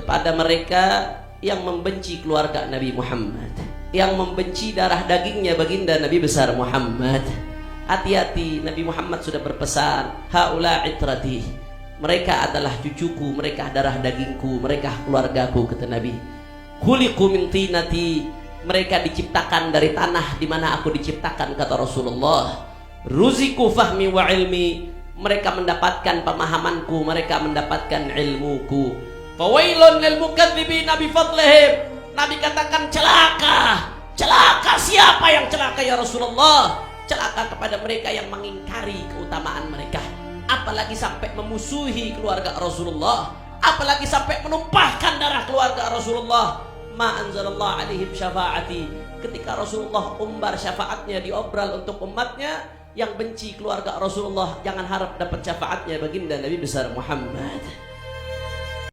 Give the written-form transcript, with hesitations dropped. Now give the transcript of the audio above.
kepada mereka yang membenci keluarga Nabi Muhammad, yang membenci darah dagingnya baginda Nabi besar Muhammad. Hati-hati, Nabi Muhammad sudah berpesan, haula itrati, mereka adalah cucuku, mereka darah dagingku, mereka keluargaku, kata Nabi. Khuliqu min tinati, mereka diciptakan dari tanah di mana aku diciptakan, kata Rasulullah. Ruziku fahmi wa ilmi, mereka mendapatkan pemahamanku, mereka mendapatkan ilmuku. Fawailun lil mukadzibina bi fadlihim, Nabi katakan celaka, celaka. Siapa yang celaka ya Rasulullah? Celaka kepada mereka yang mengingkari keutamaan mereka, apalagi sampai memusuhi keluarga Rasulullah, apalagi sampai menumpahkan darah keluarga Rasulullah. Ma anzalallah alaihim syafaati, ketika Rasulullah umbar syafaatnya diobral untuk umatnya, yang benci keluarga Rasulullah jangan harap dapat syafaatnya baginda Nabi besar Muhammad.